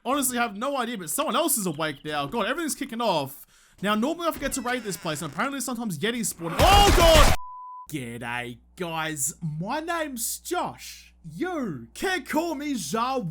honestly have no idea, but someone else is awake now. God, everything's kicking off. Now, normally I forget to raid this place, and apparently sometimes Yetis spawn. Oh, God! G'day, guys. My name's Josh. You can call me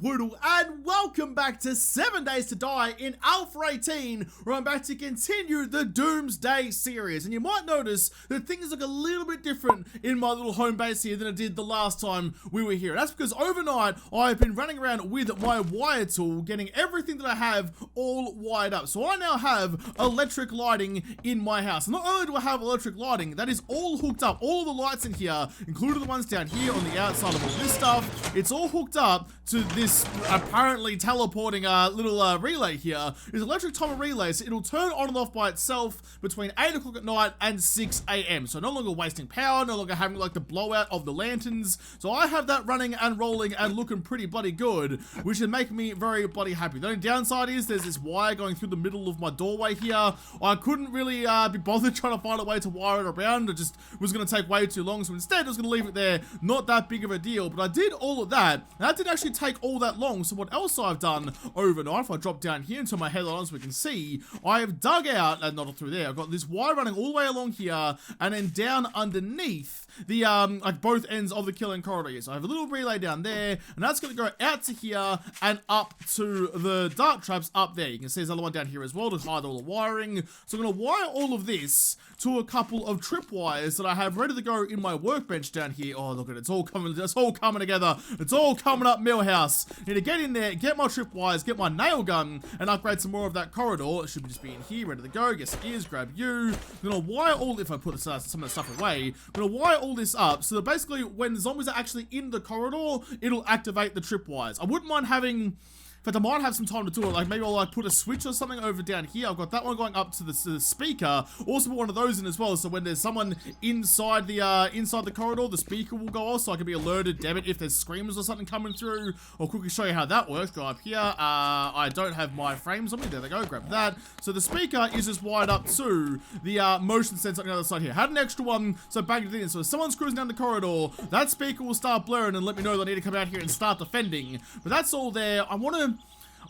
Woodle, and welcome back to 7 Days to Die in Alpha 18, where I'm back to continue the Doomsday series. And you might notice that things look a little bit different in my little home base here than it did the last time we were here. And that's because overnight, I've been running around with my wire tool, getting everything that I have all wired up. So I now have electric lighting in my house. And not only do I have electric lighting, that is all hooked up. All the lights in here, including the ones down here on the outside of all this stuff, it's all hooked up to this apparently teleporting little relay here. It's electric timer relay, so it'll turn on and off by itself between 8 o'clock at night and 6 a.m. So no longer wasting power, no longer having like the blowout of the lanterns. So I have that running and rolling and looking pretty bloody good, which should make me very bloody happy. The only downside is there's this wire going through the middle of my doorway here. I couldn't really be bothered trying to find a way to wire it around. It just was going to take way too long, so instead I was going to leave it there. Not that big of a deal, but I did all of that, and that didn't actually take all that long. So what else I've done overnight, if I drop down here into my headlight on so we can see, I have dug out, and not through there, I've got this wire running all the way along here, and then down underneath the, like both ends of the killing corridor here. So I have a little relay down there, and that's going to go out to here, and up to the dart traps up there. You can see there's another one down here as well to hide all the wiring. So I'm going to wire all of this to a couple of tripwires that I have ready to go in my workbench down here. Oh, look at it, it's all coming together. It's all coming up Millhouse. Need to get in there, get my tripwires, get my nail gun, and upgrade some more of that corridor. It should just be in here, ready to go. Yes, it is. Grab you. I'm gonna wire all, if I put some of the stuff away, I'm gonna wire all this up so that basically when the zombies are actually in the corridor, it'll activate the tripwires. I wouldn't mind having, in fact, I might have some time to do it. Like, maybe I'll like put a switch or something over down here. I've got that one going up to the speaker. Also put one of those in as well. So when there's someone inside the corridor, the speaker will go off so I can be alerted, damn it, if there's screamers or something coming through. I'll quickly show you how that works. Go up here. I don't have my frames on me. There they go. Grab that. So the speaker is just wired up to the motion sensor on the other side here. Had an extra one, so bang it in. So if someone's cruising down the corridor, that speaker will start blurring and let me know that I need to come out here and start defending. But that's all there.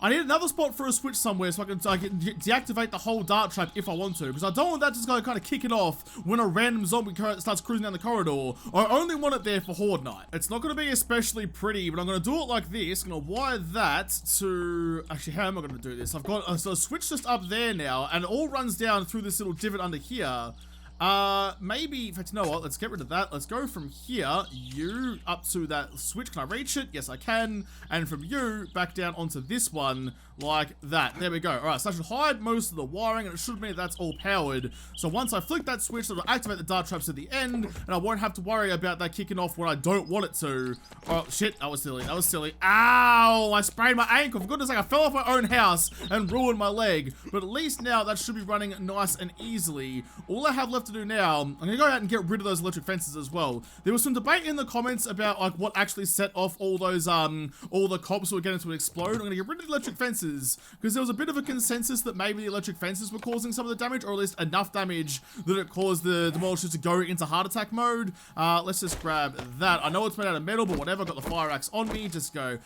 I need another spot for a switch somewhere so I can deactivate the whole dart trap if I want to, because I don't want that just going to kind of kick it off when a random zombie starts cruising down the corridor. I only want it there for Horde Night. It's not going to be especially pretty, but I'm going to do it like this. I'm going to wire that to... Actually, how am I going to do this? I've got a switch just up there now, and it all runs down through this little divot under here. Maybe, in fact, you know what, let's get rid of that. Let's go from here, you, up to that switch. Can I reach it? Yes, I can. And from you, back down onto this one, like that. There we go. Alright, so I should hide most of the wiring, and it should mean that's all powered. So once I flick that switch, it'll activate the dart traps at the end, and I won't have to worry about that kicking off when I don't want it to. Oh, shit, that was silly. That was silly. Ow! I sprained my ankle. For goodness sake, I fell off my own house and ruined my leg. But at least now, that should be running nice and easily. All I have left to do now, I'm gonna go out and get rid of those electric fences as well. There was some debate in the comments about like what actually set off all those all the cops who were getting to explode. I'm gonna get rid of the electric fences because there was a bit of a consensus that maybe the electric fences were causing some of the damage, or at least enough damage that it caused the demolishers to go into heart attack mode. Let's just grab that. I know it's made out of metal, but whatever. Got the fire axe on me. Just go.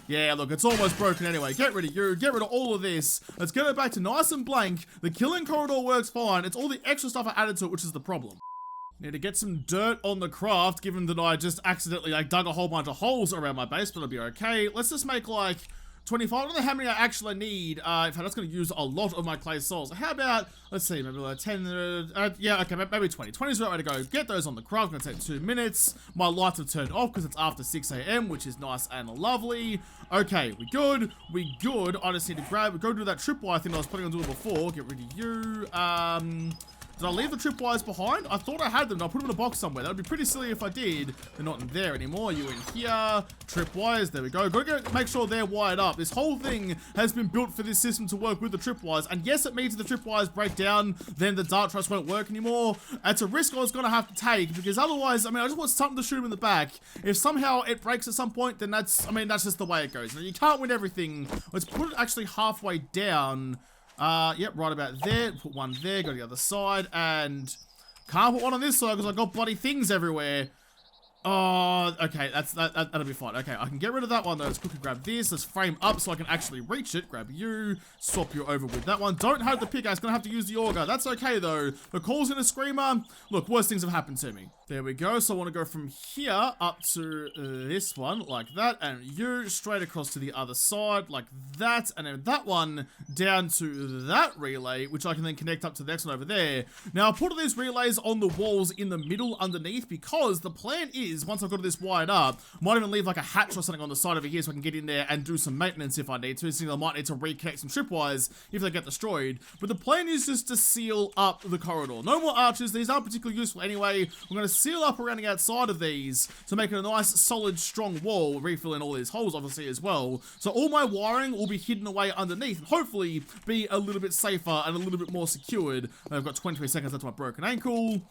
Yeah, look, it's almost broken anyway. Get rid of you. Get rid of all of this. Let's get it back to nice and blank. The killing corridor works fine. It's all the extra stuff I added to it, which is the problem. Need to get some dirt on the craft, given that I just accidentally like dug a whole bunch of holes around my base, but it'll be okay. Let's just make like 25. I don't know how many I actually need. In fact, that's going to use a lot of my clay souls. How about, let's see, maybe like 10, yeah, okay, maybe 20. 20 is the right way to go. Get those on the craft. Going to take 2 minutes. My lights have turned off because it's after 6 a.m., which is nice and lovely. Okay, we good. We good. I just need to go do that tripwire thing I was planning on doing before. Get rid of you. Did I leave the tripwires behind? I thought I had them. I'll put them in a box somewhere. That would be pretty silly if I did. They're not in there anymore. You in here. Tripwires. There we go. Gotta go make sure they're wired up. This whole thing has been built for this system to work with the tripwires. And yes, it means if the tripwires break down, then the dart traps won't work anymore. It's a risk I was going to have to take because otherwise, I mean, I just want something to shoot him in the back. If somehow it breaks at some point, then that's just the way it goes. You can't win everything. Let's put it actually halfway down. Yep, right about there. Put one there, go to the other side, and can't put one on this side because I've got bloody things everywhere. Oh, okay, that'll be fine. Okay, I can get rid of that one though. Let's quickly grab this. Let's frame up so I can actually reach it. Grab you, swap you over with that one. Don't have the pickaxe, gonna have to use the auger. That's okay though. The call's in a screamer. Look, worse things have happened to me. There we go. So I want to go from here up to this one like that, and you straight across to the other side like that, and then that one down to that relay, which I can then connect up to the next one over there. Now I'll put all these relays on the walls in the middle underneath because the plan is, once I've got this wired up, I might even leave like a hatch or something on the side over here so I can get in there and do some maintenance if I need to. So I might need to reconnect some tripwires if they get destroyed. But the plan is just to seal up the corridor. No more arches. These aren't particularly useful anyway. We're going to seal up around the outside of these to make it a nice, solid, strong wall, refilling all these holes obviously as well. So all my wiring will be hidden away underneath and hopefully be a little bit safer and a little bit more secured. I've got 23 seconds left to my broken ankle.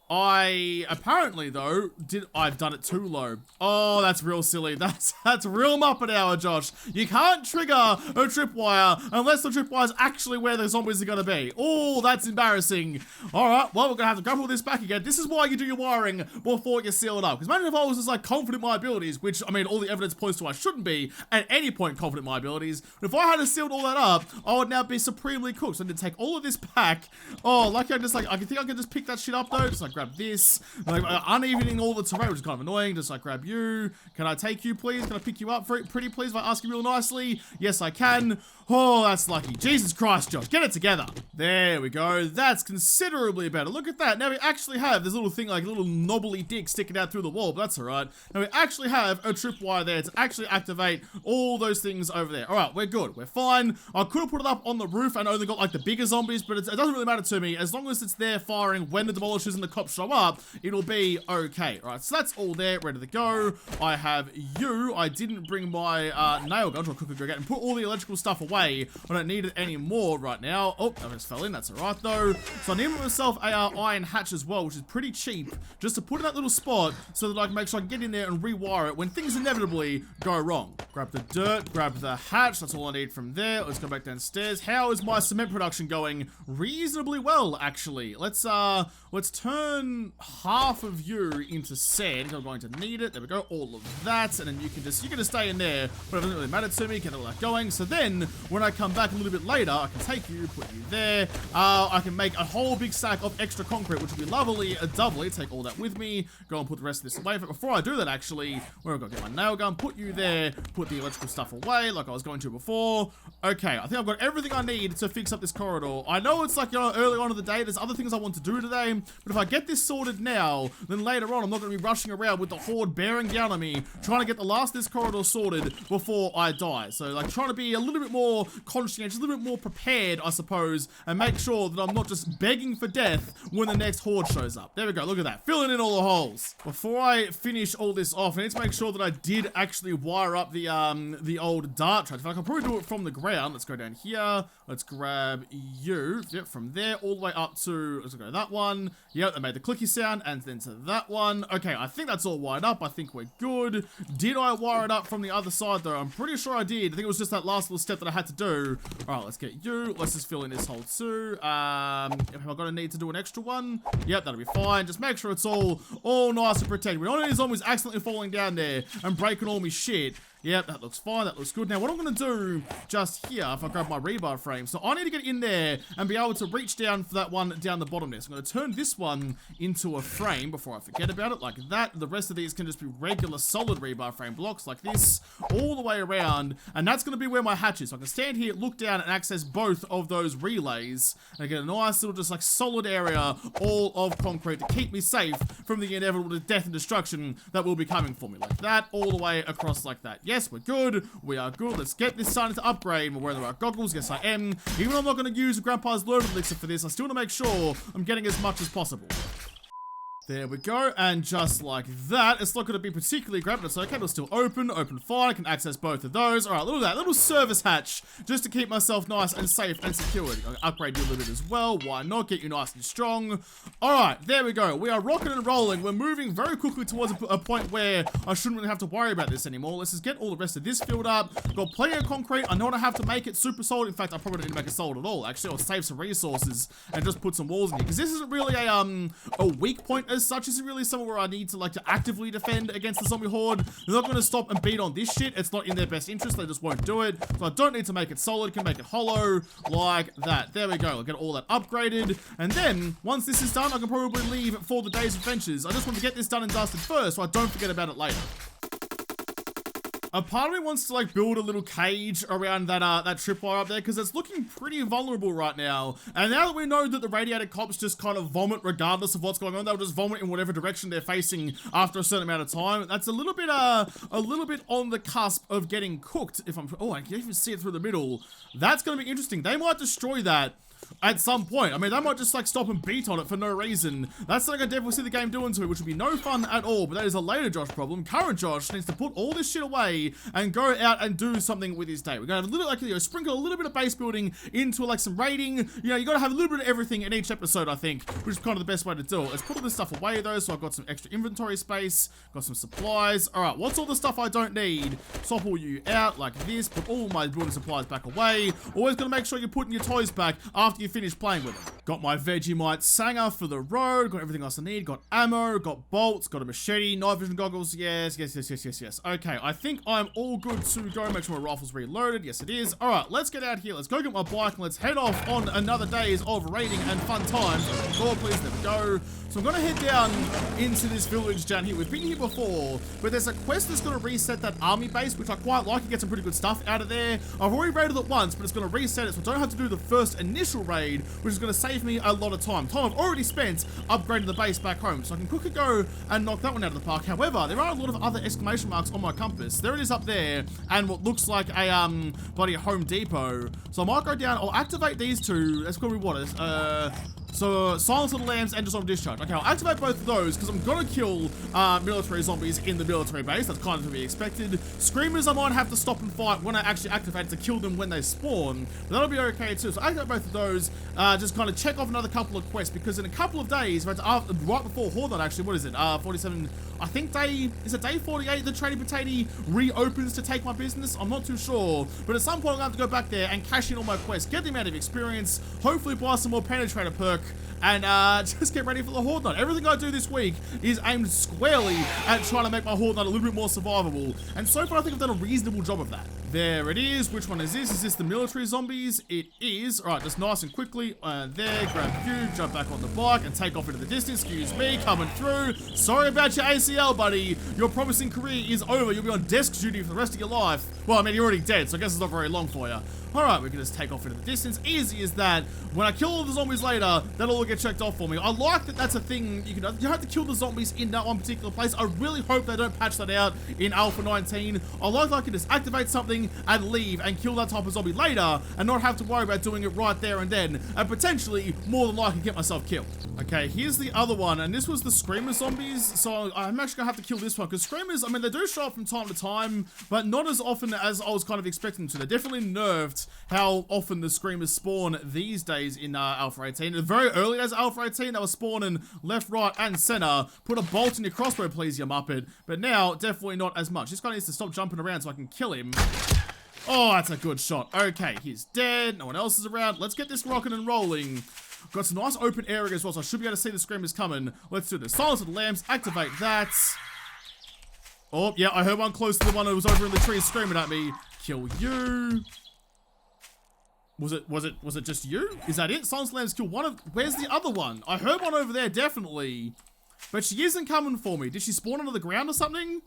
I apparently though I've done it too low. Oh, that's real silly. That's real Muppet hour, Josh. You can't trigger a tripwire unless the tripwire is actually where the zombies are gonna be. Oh, that's embarrassing. All right, well, we're gonna have to grab all this back again. This is why you do your wiring before you seal it up. Because imagine if I was just like confident in my abilities, which I mean all the evidence points to I shouldn't be at any point confident in my abilities. But if I had sealed all that up, I would now be supremely cooked. So I need to take all of this back. Oh, lucky I think I can just pick that shit up though. Just like grab this, like unevening all the terrain, which is kind of annoying. Just like grab you. Can I take you, please? Can I pick you up pretty please if I ask you real nicely? Yes, I can. Oh, that's lucky. Jesus Christ, Josh, get it together. There we go. That's considerably better. Look at that. Now we actually have this little thing, like a little knobbly dick sticking out through the wall, but that's all right. Now we actually have a tripwire there to actually activate all those things over there. All right, we're good. We're fine. I could have put it up on the roof and only got like the bigger zombies, but it doesn't really matter to me. As long as it's there firing when the demolishers and the cops show up, it'll be okay. All right, so that's all there, ready to go. I have you. I didn't bring my nail gun, so I'll quickly go get and put all the electrical stuff away. I don't need it anymore right now. Oh, I just fell in. That's all right though. So I need myself a iron hatch as well, which is pretty cheap, just to put in that little spot so that I can make sure I can get in there and rewire it when things inevitably go wrong. Grab the dirt, grab the hatch. That's all I need from there. Let's go back downstairs. How is my cement production going? Reasonably well, actually. Let's turn half of you into sand. I'm going to need it. There we go. All of that, and then you can just stay in there. But it doesn't really matter to me. Get all that going. So then, when I come back a little bit later, I can take you, put you there. I can make a whole big stack of extra concrete, which would be lovely, doubly. Take all that with me. Go and put the rest of this away. But before I do that, actually, we're going to get my nail gun, put you there, put the electrical stuff away, like I was going to before. Okay, I think I've got everything I need to fix up this corridor. I know it's like, early on in the day. There's other things I want to do today. But if I get this sorted now, then later on, I'm not going to be rushing around with the horde bearing down on me, trying to get the last of this corridor sorted before I die. So, like, trying to be a little bit more conscientious, a little bit more prepared, I suppose, and make sure that I'm not just begging for death when the next horde shows up. There we go, look at that, filling in all the holes. Before I finish all this off, I need to make sure that I did actually wire up the old dart track. I can probably do it from the ground. Let's go down here. Let's grab you. Yep, from there all the way up to, let's go to that one. Yep, I made the clicky sound, and then to that one. Okay, I think that's all wired up. I think we're good. Did I wire it up from the other side, though? I'm pretty sure I did. I think it was just that last little step that I had to do. All right, let's get you. Let's just fill in this hole, too. Am I going to need to do an extra one? Yep, that'll be fine. Just make sure it's all nice and protected. We don't need zombies accidentally falling down there and breaking all my shit. Yep, that looks fine. That looks good. Now, what I'm going to do just here, if I grab my rebar frame, so I need to get in there and be able to reach down for that one down the bottom there. So I'm going to turn this one into a frame before I forget about it, like that. The rest of these can just be regular solid rebar frame blocks like this all the way around, and that's going to be where my hatch is. So I can stand here, look down, and access both of those relays, and I get a nice little just like solid area, all of concrete to keep me safe from the inevitable death and destruction that will be coming for me, like that, all the way across like that. Yes, we're good. We are good. Let's get this starting to upgrade. We're wearing the right goggles. Yes, I am. Even though I'm not going to use Grandpa's loaded elixir for this, I still want to make sure I'm getting as much as possible. There we go, and just like that, it's not going to be particularly great, but it's okay. It'll still open fine. I can access both of those. All right, look at that little service hatch, just to keep myself nice and safe and secured. I'll upgrade you a little bit as well. Why not? Get you nice and strong. All right, there we go. We are rocking and rolling. We're moving very quickly towards a point where I shouldn't really have to worry about this anymore. Let's just get all the rest of this filled up. Got plenty of concrete. I know I have to make it super solid. In fact, I probably don't need to make it solid at all. Actually, I'll save some resources and just put some walls in here, because this isn't really a weak point as such isn't really somewhere where I need to, like, to actively defend against the zombie horde. They're not going to stop and beat on this shit. It's not in their best interest. They just won't do it. So I don't need to make it solid. Can make it hollow like that. There we go. I'll get all that upgraded. And then, once this is done, I can probably leave for the day's adventures. I just want to get this done and dusted first so I don't forget about it later. A part of me wants to, like, build a little cage around that tripwire up there because it's looking pretty vulnerable right now. And now that we know that the radiated cops just kind of vomit regardless of what's going on, they'll just vomit in whatever direction they're facing after a certain amount of time. That's a little bit on the cusp of getting cooked. I can even see it through the middle. That's going to be interesting. They might destroy that at some point. I mean, they might just, like, stop and beat on it for no reason. That's something I definitely see the game doing to it, which would be no fun at all, but that is a later Josh problem. Current Josh needs to put all this shit away and go out and do something with his day. We're going to have a little, like, sprinkle a little bit of base building into, like, some raiding. You know, you got to have a little bit of everything in each episode, I think, which is kind of the best way to do it. Let's put all this stuff away, though, so I've got some extra inventory space, got some supplies. All right, what's all the stuff I don't need? Swap all you out like this, put all my building supplies back away. Always got to make sure you're putting your toys back after you finish playing with them. Got my Vegemite Sanger for the road, got everything else I need, got ammo, got bolts, got a machete, night vision goggles, yes. Okay, I think I'm all good to go. Make sure my rifle's reloaded, yes it is. Alright, let's get out here, let's go get my bike, and let's head off on another days of raiding and fun times. Oh, please, there we go. So I'm gonna head down into this village down here. We've been here before, but there's a quest that's gonna reset that army base, which I quite like. You get some pretty good stuff out of there. I've already raided it once, but it's gonna reset it, so I don't have to do the first initial raid, which is gonna save me a lot of time. Time I've already spent upgrading the base back home, so I can quickly go and knock that one out of the park. However, there are a lot of other exclamation marks on my compass. There it is up there, and what looks like a bloody Home Depot. So I might go down. I'll activate these two. That's probably what it is. So, Silence of the Lambs and Dishonorable Discharge. Okay, I'll activate both of those because I'm gonna kill military zombies in the military base. That's kind of to be expected. Screamers I might have to stop and fight when I actually activate to kill them when they spawn. But that'll be okay too. So I activate both of those. Just kind of check off another couple of quests because in a couple of days, right before Horde, actually, what is it? 47. I think is it day 48 that Trading Potato reopens to take my business? I'm not too sure. But at some point I'm gonna have to go back there and cash in all my quests, get the amount of experience, hopefully buy some more Penetrator perk, and just get ready for the Horde Night. Everything I do this week is aimed squarely at trying to make my Horde Night a little bit more survivable. And so far I think I've done a reasonable job of that. There it is. Which one is this? Is this the military zombies? It is. Alright, just nice and quickly. There, grab you, jump back on the bike, and take off into the distance. Excuse me, coming through. Sorry about your ACL, buddy. Your promising career is over. You'll be on desk duty for the rest of your life. Well, I mean, you're already dead, so I guess it's not very long for you. Alright, we can just take off into the distance. Easy as that. When I kill all the zombies later, that'll all get checked off for me. I like that that's a thing. You have to kill the zombies in that one particular place. I really hope they don't patch that out in Alpha 19. I like that I can just activate something and leave and kill that type of zombie later and not have to worry about doing it right there and then, and potentially more than likely get myself killed. Okay, here's the other one, and this was the Screamer zombies, so I'm actually gonna have to kill this one, because Screamers, I mean, they do show up from time to time, but not as often as I was kind of expecting them to. They're definitely nerfed how often the Screamers spawn these days in Alpha 18. Very early as Alpha 18, they were spawning left, right, and center. Put a bolt in your crossbow, please, you muppet. But now, definitely not as much. This guy needs to stop jumping around so I can kill him. Oh, that's a good shot. Okay, he's dead. No one else is around. Let's get this rocking and rolling. Got some nice open area as well, so I should be able to see the Screamers coming. Let's do this. Silence of the Lambs. Activate that. Oh, yeah, I heard one close to the one who was over in the tree screaming at me. Kill you. Was it just you? Is that it? Silence of the Lambs kill one of... Where's the other one? I heard one over there, definitely. But she isn't coming for me. Did she spawn under the ground or something?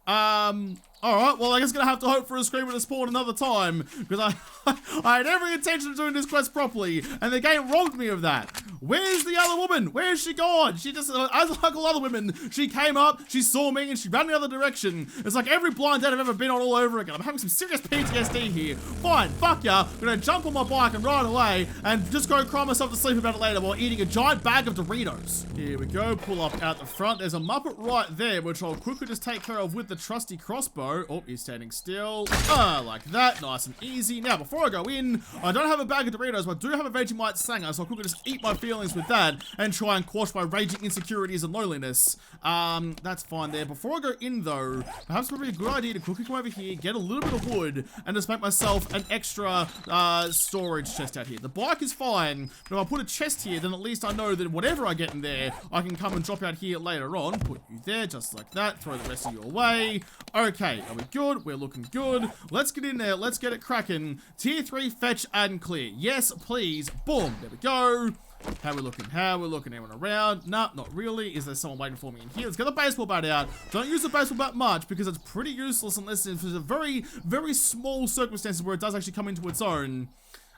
Alright, well, I guess I'm gonna have to hope for a Screamer to spawn another time, because I had every intention of doing this quest properly, and the game robbed me of that. Where's the other woman? Where's she gone? She just, as like all other women, she came up, she saw me, and she ran the other direction. It's like every blind date I've ever been on all over again. I'm having some serious PTSD here. Fine, fuck ya. I'm gonna jump on my bike and ride away, and just go cry myself to sleep about it later while eating a giant bag of Doritos. Here we go, pull up out the front. There's a Muppet right there, which I'll quickly just take care of with the trusty crossbow. go. Oh, he's standing still. Like that. Nice and easy. Now, before I go in, I don't have a bag of Doritos, but I do have a Vegemite Sanger, so I'll quickly just eat my feelings with that and try and quash my raging insecurities and loneliness. That's fine there. Before I go in, though, perhaps it would be a good idea to quickly come over here, get a little bit of wood, and just make myself an extra storage chest out here. The bike is fine, but if I put a chest here, then at least I know that whatever I get in there, I can come and drop out here later on. Put you there, just like that. Throw the rest of you away. Okay, are we good? We're looking good. Let's get in there. Let's get it cracking. Tier 3, fetch and clear. Yes, please. Boom. There we go. How we looking? How we looking? Anyone around? Nah, not really. Is there someone waiting for me in here? Let's get the baseball bat out. Don't use the baseball bat much because it's pretty useless unless it's a very, very small circumstances where it does actually come into its own.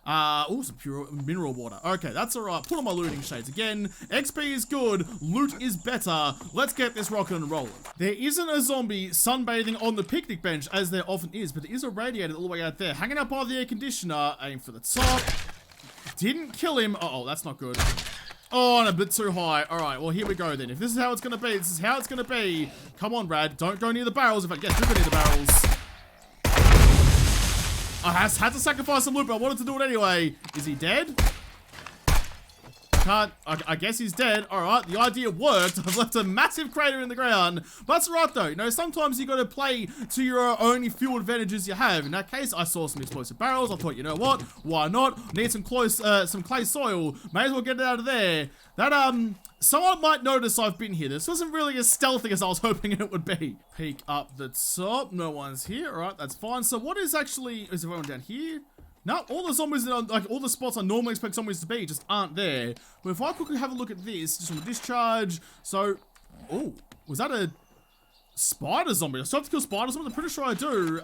Oh, some pure mineral water. Okay, that's alright. Put on my looting shades again. XP is good. Loot is better. Let's get this rocking and rolling. There isn't a zombie sunbathing on the picnic bench, as there often is, but there is a radiator all the way out there. Hanging out by the air conditioner. Aim for the top. Didn't kill him. Uh-oh, that's not good. Oh, and a bit too high. Alright, well, here we go then. If this is how it's going to be, this is how it's going to be. Come on, Brad. Don't go near the barrels. In fact, yes, do go near the barrels. I had to sacrifice some loot, but I wanted to do it anyway. Is he dead? Can't. I guess he's dead. Alright, the idea worked. I've left a massive crater in the ground. But that's right, though. You know, sometimes you got to play to your only few advantages you have. In that case, I saw some explosive barrels. I thought, you know what? Why not? Need some clay soil. May as well get it out of there. That, someone might notice I've been here. This wasn't really as stealthy as I was hoping it would be. Peek up the top. No one's here. Alright, that's fine. So what is actually... Is everyone down here? No, all the zombies that are, like, all the spots I normally expect zombies to be just aren't there. But if I quickly have a look at this, just on the discharge. So... Oh, was that a... spider zombie? I still have to kill spider zombies? I'm pretty sure I do.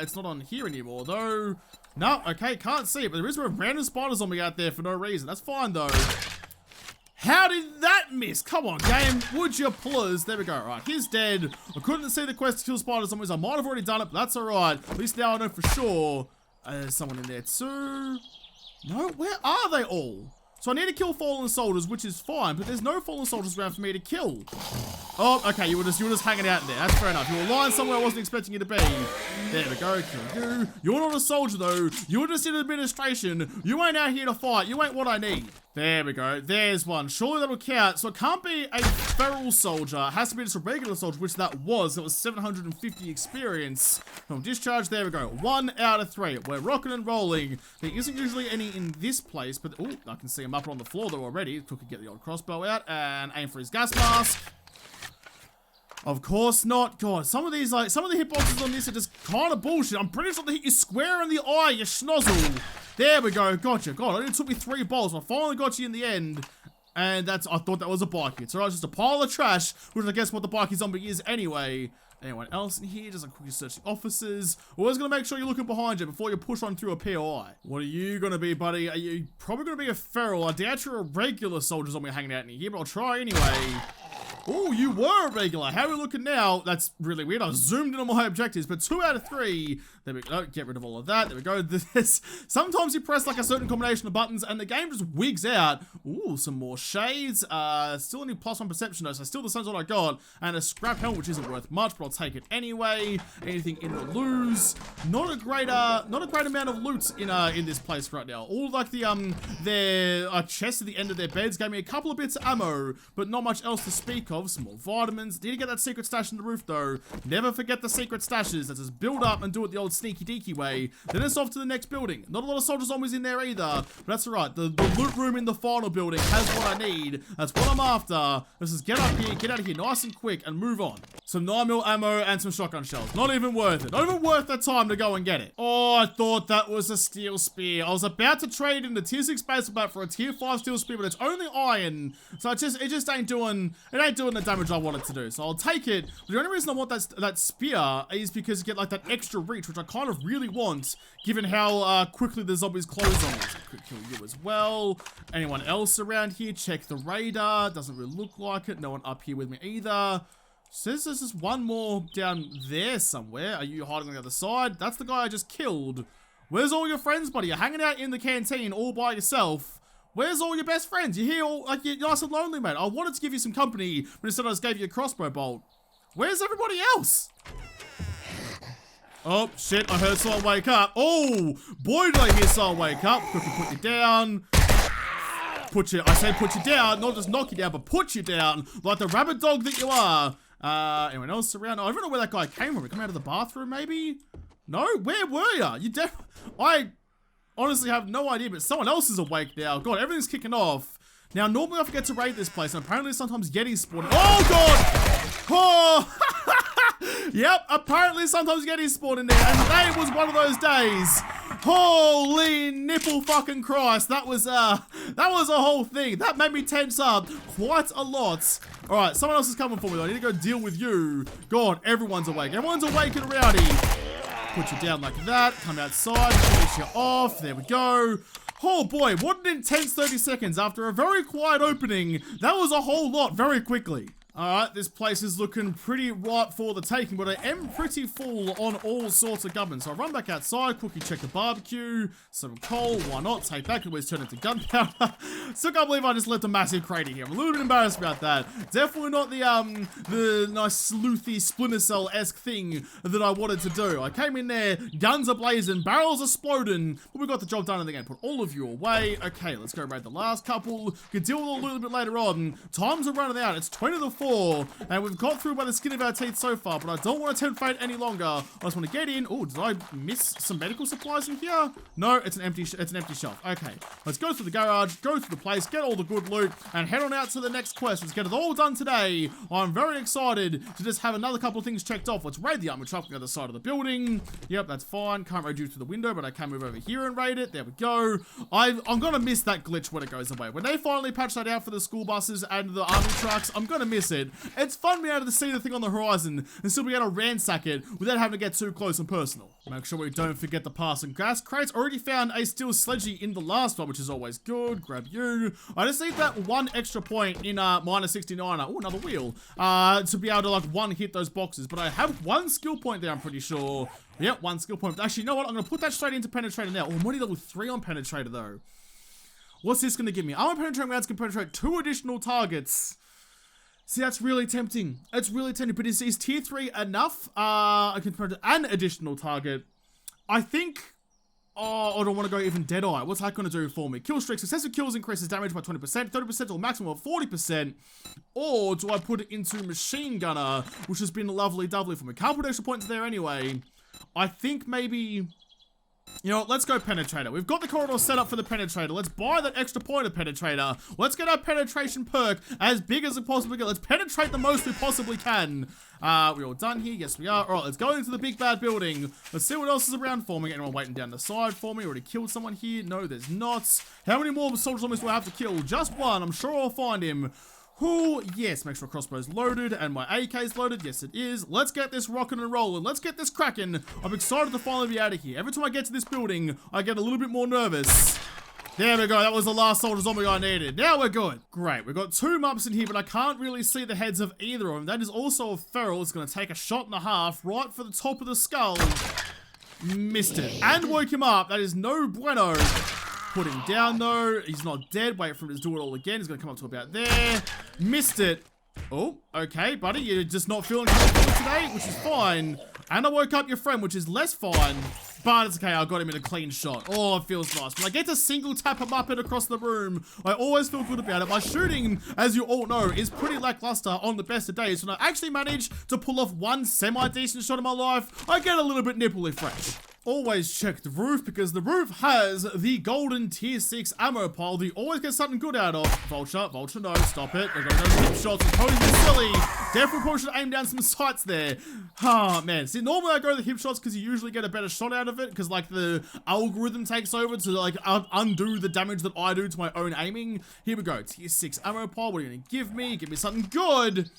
It's not on here anymore, though. No, okay, can't see it. But there is a random spider zombie out there for no reason. That's fine, though. How did that miss? Come on, game. Would you please? There we go. All right, he's dead. I couldn't see the quest to kill spider zombies. I might have already done it, but that's all right. At least now I know for sure. There's someone in there too. No, where are they all? So I need to kill fallen soldiers, which is fine, but there's no fallen soldiers around for me to kill. Oh, okay, you were just hanging out in there. That's fair enough. You were lying somewhere I wasn't expecting you to be. There we go, kill you. You're not a soldier though. You're just in administration. You ain't out here to fight. You ain't what I need. There we go. There's one. Surely that'll count. So it can't be a feral soldier. It has to be just a regular soldier, which that was. It was 750 experience. From discharge, there we go. 1 out of 3. We're rocking and rolling. There isn't usually any in this place, but oh, I can see him up on the floor though already. Could get the old crossbow out and aim for his gas mask. Of course not. God, some of these, like, some of the hitboxes on this are just kind of bullshit. I'm pretty sure they hit you square in the eye, you schnozzle. There we go. Gotcha. God, it only took me 3 balls. I finally got you in the end. And that's, I thought that was a bikie. It's alright, just a pile of trash, which I guess what the bikie zombie is anyway. Anyone else in here? Just quickly search the offices. Always gonna make sure you're looking behind you before you push on through a POI. What are you gonna be, buddy? Are you probably gonna be a feral? I doubt you're a regular soldier zombie hanging out in here, but I'll try anyway. Oh, you were a regular. How are we looking now? That's really weird. I zoomed in on my objectives, but 2 out of 3. There we go. Get rid of all of that. There we go. This. Sometimes you press like a certain combination of buttons and the game just wigs out. Ooh, some more shades. Still only +1 perception though, so still the same as what I got. And a scrap helmet, which isn't worth much, but I'll take it anyway. Anything in the loose. Not a great amount of loot in this place right now. All like their chests at the end of their beds gave me a couple of bits of ammo, but not much else to speak of. Some more vitamins. Did get that secret stash in the roof though. Never forget the secret stashes. Let's just build up and do it the old sneaky deaky way. Then it's off to the next building. Not a lot of soldier zombies in there either, but that's alright. The loot room in the final building has what I need. That's what I'm after. Let's just get up here, get out of here nice and quick and move on. Some 9mm ammo and some shotgun shells. Not even worth it. Not even worth the time to go and get it. Oh, I thought that was a steel spear. I was about to trade in the tier 6 baseball bat for a tier 5 steel spear, but it's only iron. So it just ain't doing the damage I want it to do. So I'll take it. But the only reason I want that spear is because you get like that extra reach, which I kind of really want, given how quickly the zombies close on me. So quick kill you as well. Anyone else around here? Check the radar. Doesn't really look like it. No one up here with me either. Says there's just one more down there somewhere. Are you hiding on the other side? That's the guy I just killed. Where's all your friends, buddy? You're hanging out in the canteen all by yourself. Where's all your best friends? You're here all, like, you're nice and lonely, mate. I wanted to give you some company, but instead I just gave you a crossbow bolt. Where's everybody else? Oh, shit, I heard someone wake up. Oh, boy, did I hear someone wake up. Quickly put you down. I say put you down, not just knock you down, but put you down like the rabbit dog that you are. Anyone else around? Oh, I don't know where that guy came from. He come out of the bathroom, maybe? No? Where were ya? I honestly have no idea, but someone else is awake now. God, everything's kicking off. Now, normally I forget to raid this place, and apparently sometimes Yetis spawn. Oh, God! Oh! Yep, apparently sometimes Yetis spawn in there, and today was one of those days. Holy nipple fucking Christ, that was a whole thing. That made me tense up quite a lot. All right, someone else is coming for me. I need to go deal with you. God, everyone's awake. Everyone's awake and rowdy. Put you down like that. Come outside. Finish you off. There we go. Oh boy, what an intense 30 seconds after a very quiet opening. That was a whole lot very quickly. Alright, this place is looking pretty ripe for the taking, but I am pretty full on all sorts of gubbins. So I run back outside, quickly check the barbecue, some coal, why not? Take that, can always turn into gunpowder. Still can't believe I just left a massive crater here. I'm a little bit embarrassed about that. Definitely not the nice sleuthy Splinter Cell-esque thing that I wanted to do. I came in there, guns are blazing, barrels are exploding, but we got the job done in the game. Put all of you away. Okay, let's go raid the last couple. Can deal with it a little bit later on. Times are running out. It's 20 to 4. And we've got through by the skin of our teeth so far, but I don't want to tempt fate any longer. I just want to get in. Oh, did I miss some medical supplies in here? No, it's an empty shelf. Okay, let's go through the garage, go through the place, get all the good loot, and head on out to the next quest. Let's get it all done today. I'm very excited to just have another couple of things checked off. Let's raid the armor truck on the other side of the building. Yep, that's fine. Can't raid you through the window, but I can move over here and raid it. There we go. I'm gonna miss that glitch when it goes away. When they finally patch that out for the school buses and the army trucks, I'm gonna miss it. It's fun being able to see the thing on the horizon and still be able to ransack it without having to get too close and personal. Make sure we don't forget the passing gas crates. Already found a steel sledgy in the last one, which is always good. Grab you. I just need that one extra point in minus 69er. Oh, another wheel. To be able to like one hit those boxes. But I have one skill point there, I'm pretty sure. Yep, one skill point. Actually, you know what? I'm going to put that straight into Penetrator now. Oh, I'm only level 3 on Penetrator though. What's this going to give me? Armor penetrating rounds can penetrate 2 additional targets. See, that's really tempting. It's really tempting, but is tier 3 enough? I can penetrate an additional target. I think... Oh, I don't want to go even Deadeye. What's that going to do for me? Kill streak. Successive kills increases damage by 20%, 30% to a maximum of 40%. Or do I put it into Machine Gunner, which has been lovely doubly for me? Can't put extra points there anyway. I think maybe... You know what, let's go Penetrator. We've got the corridor set up for the Penetrator. Let's buy that extra point of Penetrator. Let's get our penetration perk as big as it possibly can. Let's penetrate the most we possibly can. We all done here? Yes, we are. All right, let's go into the big bad building. Let's see what else is around for me. Anyone waiting down the side for me? Already killed someone here? No, there's not. How many more soldiers on this do I have to kill? Just one. I'm sure I'll find him. Who? Yes, make sure crossbow's loaded and my AK's loaded. Yes, it is. Let's get this rocking and rolling. Let's get this cracking. I'm excited to finally be out of here. Every time I get to this building, I get a little bit more nervous. There we go. That was the last soldier zombie I needed. Now we're good. Great. We've got 2 mops in here, but I can't really see the heads of either of them. That is also a feral. It's going to take a shot and a half right for the top of the skull. Missed it. And woke him up. That is no bueno. Put him down though. He's not dead. Wait for him to do it all again. He's going to come up to about there. Missed it. Oh, okay, buddy. You're just not feeling confident today, which is fine. And I woke up your friend, which is less fine. But it's okay. I got him in a clean shot. Oh, it feels nice. When I get to single tap him up and across the room, I always feel good about it. My shooting, as you all know, is pretty lackluster on the best of days. When I actually manage to pull off one semi-decent shot in my life, I get a little bit nipply fresh. Always check the roof because the roof has the golden tier 6 ammo pile that you always get something good out of. Vulture, no, stop it. They're going to go hip shots. It's totally silly. Definitely probably should aim down some sights there. Oh, man. See, normally I go the hip shots because you usually get a better shot out of it because, like, the algorithm takes over to, like, undo the damage that I do to my own aiming. Here we go. Tier 6 ammo pile. What are you going to give me? Give me something good.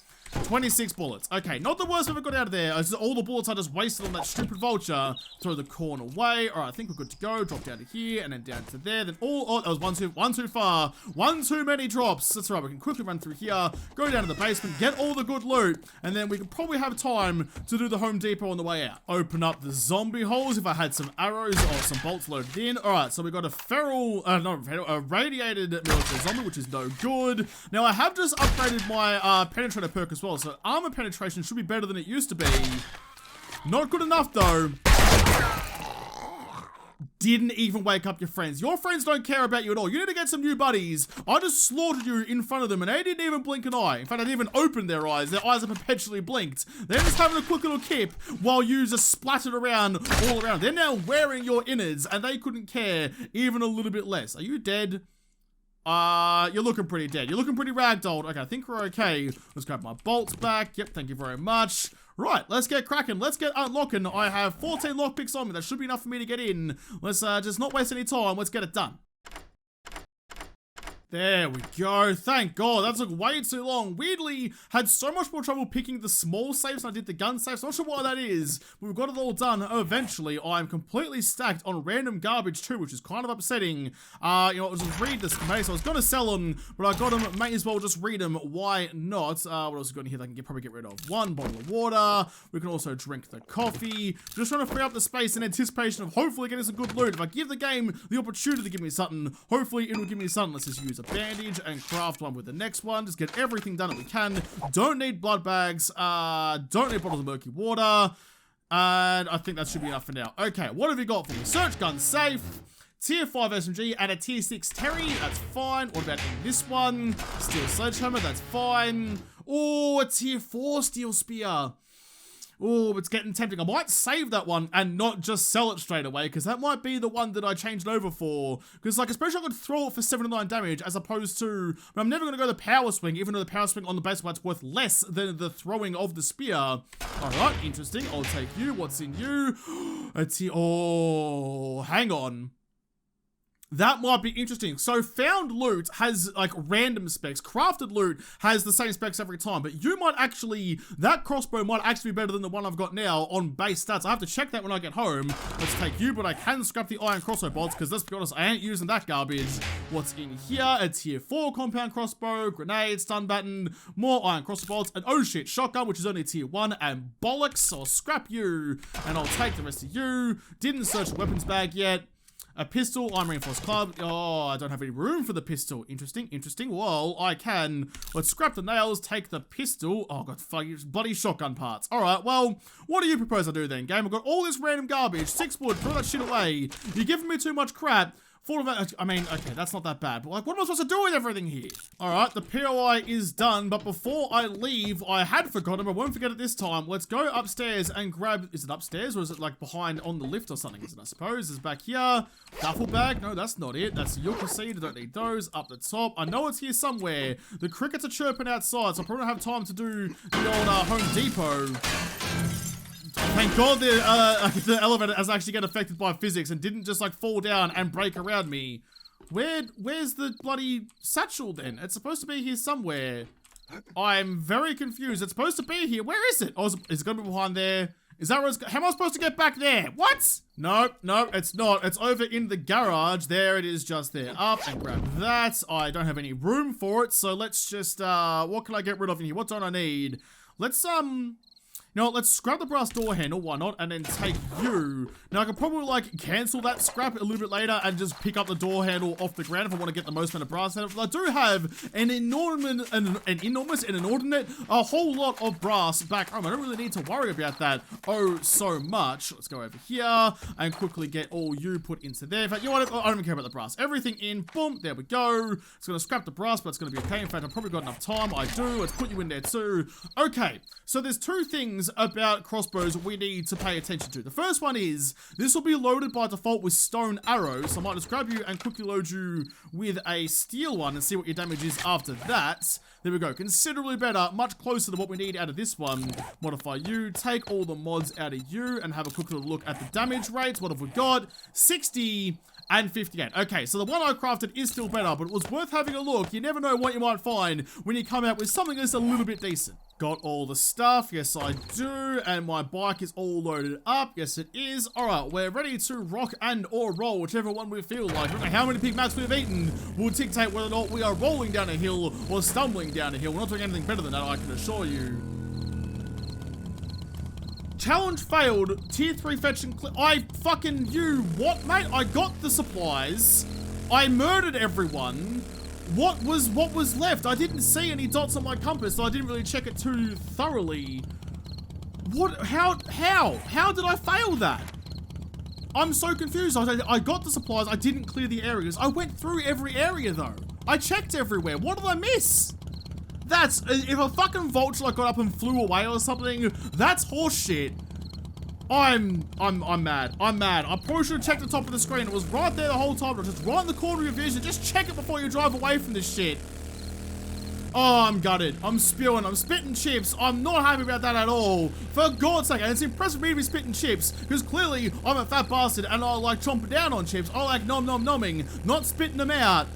26 bullets. Okay, not the worst I've ever got out of there. It's just all the bullets I just wasted on that stupid vulture. Throw the corn away. All right, I think we're good to go. Drop down to here and then down to there. Then oh, that was one too far. One too many drops. That's right. We can quickly run through here, go down to the basement, get all the good loot, and then we can probably have time to do the Home Depot on the way out. Open up the zombie holes if I had some arrows or some bolts loaded in. All right, so we got a a radiated military zombie, which is no good. Now I have just upgraded my penetrator perk as well, so armor penetration should be better than it used to be. Not good enough, though. Didn't even wake up your friends. Your friends don't care about you at all. You need to get some new buddies. I just slaughtered you in front of them and they didn't even blink an eye. In fact, I didn't even open their eyes. Their eyes are perpetually blinked. They're just having a quick little kip while you just splattered around all around. They're now wearing your innards and they couldn't care even a little bit less. Are you dead? You're looking pretty dead. You're looking pretty ragdolled. Okay, I think we're okay. Let's grab my bolts back. Yep, thank you very much. Right, let's get cracking. Let's get unlocking. I have 14 lockpicks on me. That should be enough for me to get in. Let's just not waste any time. Let's get it done. There we go. Thank God. That took way too long. Weirdly, had so much more trouble picking the small safes than I did the gun safes. Not sure why that is, but we've got it all done eventually. I'm completely stacked on random garbage too, which is kind of upsetting. You know, I'll just read the schematics. I was going to sell them, but I got them. May as well just read them. Why not? What else we got in here that I can probably get rid of? One bottle of water. We can also drink the coffee. Just trying to free up the space in anticipation of hopefully getting some good loot. If I give the game the opportunity to give me something, hopefully it will give me something. Let's just use a bandage and craft one with the next one. Just get everything done that we can. Don't need blood bags. Don't need bottles of murky water. And I think that should be enough for now. Okay, what have you got for me? Search gun safe. Tier 5 SMG and a Tier 6 Terry. That's fine. What about this one? Steel sledgehammer. That's fine. Oh, a Tier 4 steel spear. Oh, it's getting tempting. I might save that one and not just sell it straight away, because that might be the one that I changed over for. Because, like, especially I could throw it for 79 damage as opposed to... But I'm never going to go the power swing, even though the power swing on the base weight's worth less than the throwing of the spear. Alright, interesting. I'll take you. What's in you? Oh, hang on. That might be interesting. So found loot has like random specs. Crafted loot has the same specs every time, but you might actually, that crossbow might actually be better than the one I've got now on base stats. I have to check that when I get home. Let's take you, but I can scrap the iron crossbow bolts because let's be honest, I ain't using that garbage. What's in here? A tier 4 compound crossbow, grenade, stun baton, more iron crossbow bolts, and oh shit, shotgun, which is only tier 1, and bollocks. So I'll scrap you, and I'll take the rest of you. Didn't search the weapons bag yet. A pistol, iron reinforced club. Oh, I don't have any room for the pistol. Interesting, interesting. Well, I can. Let's scrap the nails, take the pistol. Oh, God, fuck, bloody shotgun parts. All right, well, what do you propose I do then, game? I've got all this random garbage, 6 wood, throw that shit away. You're giving me too much crap. I mean, okay, that's not that bad, but like, what am I supposed to do with everything here? All right, the POI is done, but before I leave, I had forgotten, I won't forget it this time. Let's go upstairs and grab, is it upstairs or is it like behind on the lift or something? Is it, I suppose, is back here. Duffel bag, no, that's not it. That's yucca seed, I don't need those. Up the top, I know it's here somewhere. The crickets are chirping outside, so I probably don't have time to do the old Home Depot. Thank God the elevator has actually get affected by physics and didn't just like fall down and break around me. Where's the bloody satchel then? It's supposed to be here somewhere. I'm very confused. It's supposed to be here. Where is it? Oh, is it gonna be behind there? Is that where it's, how am I supposed to get back there? What? No, it's not. It's over in the garage. There it is, just there. Up and grab that. I don't have any room for it, so let's just, what can I get rid of in here? What don't I need? Let's, you know what, let's scrap the brass door handle, why not, and then take you. Now, I could probably, like, cancel that scrap a little bit later and just pick up the door handle off the ground if I want to get the most amount of brass out of it. I do have an inordinate, a whole lot of brass back home. I don't really need to worry about that so much. Let's go over here and quickly get all you put into there. In fact, you know what, I don't even care about the brass. Everything in, boom, there we go. It's going to scrap the brass, but it's going to be okay. In fact, I've probably got enough time. I do. Let's put you in there too. Okay, so there's two things about crossbows we need to pay attention to. The first one is, this will be loaded by default with stone arrows, so I might just grab you and quickly load you with a steel one and see what your damage is after that. There we go, considerably better, much closer to what we need out of this one. Modify you, take all the mods out of you, and have a quick little look at the damage rates. What have we got? 60 and 58. Okay, so the one I crafted is still better, but it was worth having a look. You never know what you might find when you come out with something that's a little bit decent. Got all the stuff, yes I do, and my bike is all loaded up, yes it is. Alright, we're ready to rock and or roll, whichever one we feel like. I don't know how many Big Macs we've eaten will dictate whether or not we are rolling down a hill or stumbling down a hill. We're not doing anything better than that, I can assure you. Challenge failed, tier 3 fetching I fucking you, what mate? I got the supplies, I murdered everyone. What was left? I didn't see any dots on my compass, so I didn't really check it too thoroughly. What? How did I fail that? I'm so confused. I got the supplies. I didn't clear the areas. I went through every area though. I checked everywhere. What did I miss? That's, if a fucking vulture like got up and flew away or something, that's horseshit. I'm mad. I'm mad. I probably should have checked the top of the screen. It was right there the whole time. It was just right in the corner of your vision. Just check it before you drive away from this shit. Oh, I'm gutted. I'm spewing. I'm spitting chips. I'm not happy about that at all. For God's sake, and it's impressive me to be spitting chips, because clearly I'm a fat bastard and I like chomping down on chips. I like nom-nom-nomming, not spitting them out.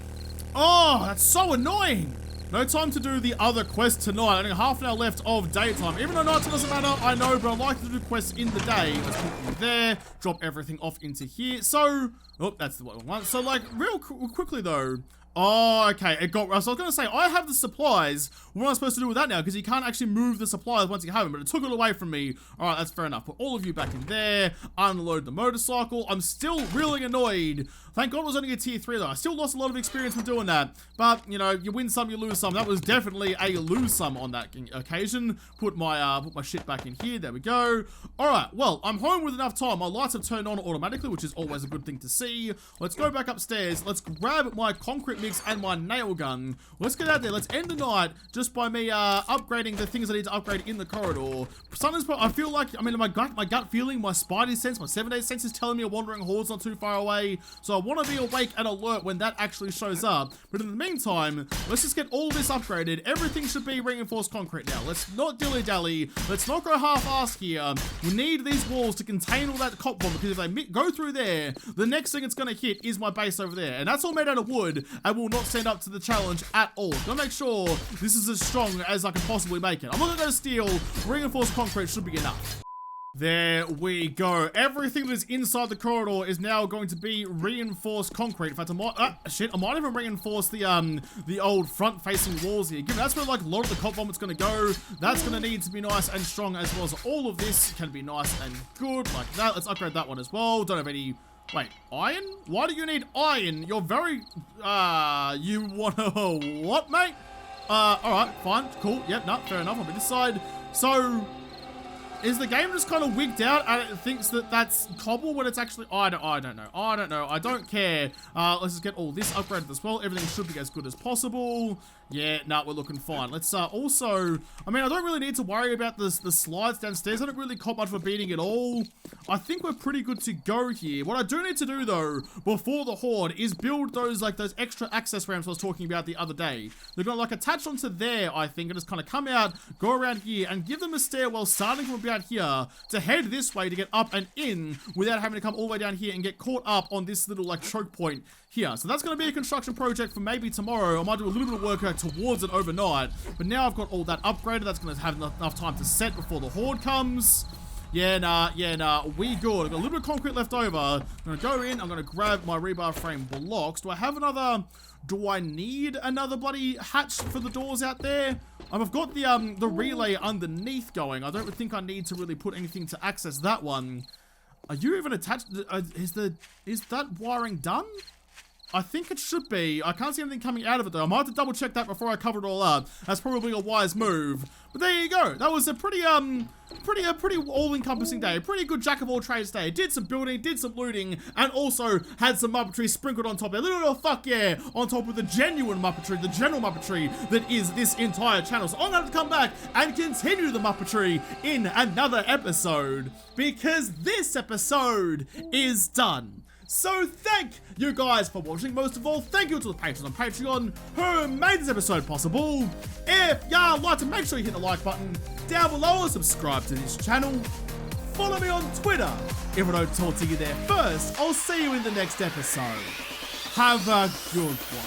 Oh, that's so annoying. No time to do the other quest tonight. Only half an hour left of daytime. Even though nighttime doesn't matter, I know, but I like to do quests in the day. Let's put you there. Drop everything off into here. So, oh, that's the one. So, like, real quickly though. Oh, okay, it got, so I was gonna say, I have the supplies. What am I supposed to do with that now? Because you can't actually move the supplies once you have them, but it took it away from me. Alright, that's fair enough. Put all of you back in there. Unload the motorcycle. I'm still really annoyed. Thank God it was only a tier 3 though. I still lost a lot of experience with doing that. But, you know, you win some, you lose some. That was definitely a lose some on that occasion. Put my shit back in here. There we go. Alright, well, I'm home with enough time. My lights have turned on automatically, which is always a good thing to see. Let's go back upstairs. Let's grab my concrete mix and my nail gun. Let's get out there. Let's end the night just by me upgrading the things I need to upgrade in the corridor. Sometimes I feel like, I mean, my gut feeling, my spidey sense, my 7-day sense is telling me a wandering horde's not too far away. So I want to be awake and alert when that actually shows up. But in the meantime, let's just get all this upgraded. Everything should be reinforced concrete now. Let's not dilly-dally. Let's not go half-assed here. We need these walls to contain all that cop bomb, because if they go through there, the next thing it's going to hit is my base over there. And that's all made out of wood and will not stand up to the challenge at all. Gotta make sure this is as strong as I can possibly make it. I'm not gonna steal. Reinforced concrete should be enough. There we go. Everything that is inside the corridor is now going to be reinforced concrete. In fact, I might even reinforce the old front-facing walls here. Given that's where like a lot of the cop bomb's gonna go. That's gonna need to be nice and strong, as well as all of this can be nice and good like that. Let's upgrade that one as well. Don't have any. Wait, iron? Why do you need iron? You're very, you wanna, what, mate? Alright, fine, cool, yep, no, fair enough, I'll be this side. So, is the game just kind of wigged out and it thinks that that's cobble when it's actually, I don't know, I don't care. Let's just get all this upgraded as well. Everything should be as good as possible. Yeah, nah, we're looking fine. Let's also, I mean, I don't really need to worry about the slides downstairs. I don't really cop much for beating at all. I think we're pretty good to go here. What I do need to do though, before the horde, is build those extra access ramps I was talking about the other day. They're gonna like attach onto there, I think, and just kind of come out, go around here, and give them a stairwell starting from about here to head this way to get up and in without having to come all the way down here and get caught up on this little like choke point here. So that's going to be a construction project for maybe tomorrow. I might do a little bit of work towards it overnight, but now I've got all that upgraded. That's going to have enough time to set before the horde comes. Yeah, nah, we good. I've got a little bit of concrete left over. I'm going to go in, I'm going to grab my rebar frame blocks. Do I have another, do I need another bloody hatch for the doors out there? I've got the relay underneath going. I don't think I need to really put anything to access that one. Are you even attached? Is that wiring done? I think it should be. I can't see anything coming out of it though. I might have to double check that before I cover it all up. That's probably a wise move. But there you go. That was a pretty all-encompassing day. A pretty good jack of all trades day. Did some building, did some looting, and also had some muppetry sprinkled on top. A little fuck yeah on top of the genuine muppetry, the general muppetry that is this entire channel. So I'm going to have to come back and continue the muppetry in another episode, because this episode is done. So thank you guys for watching. Most of all, thank you to the patrons on Patreon who made this episode possible. If y'all like to, make sure you hit the like button down below and subscribe to this channel. Follow me on Twitter. If I don't talk to you there first, I'll see you in the next episode. Have a good one.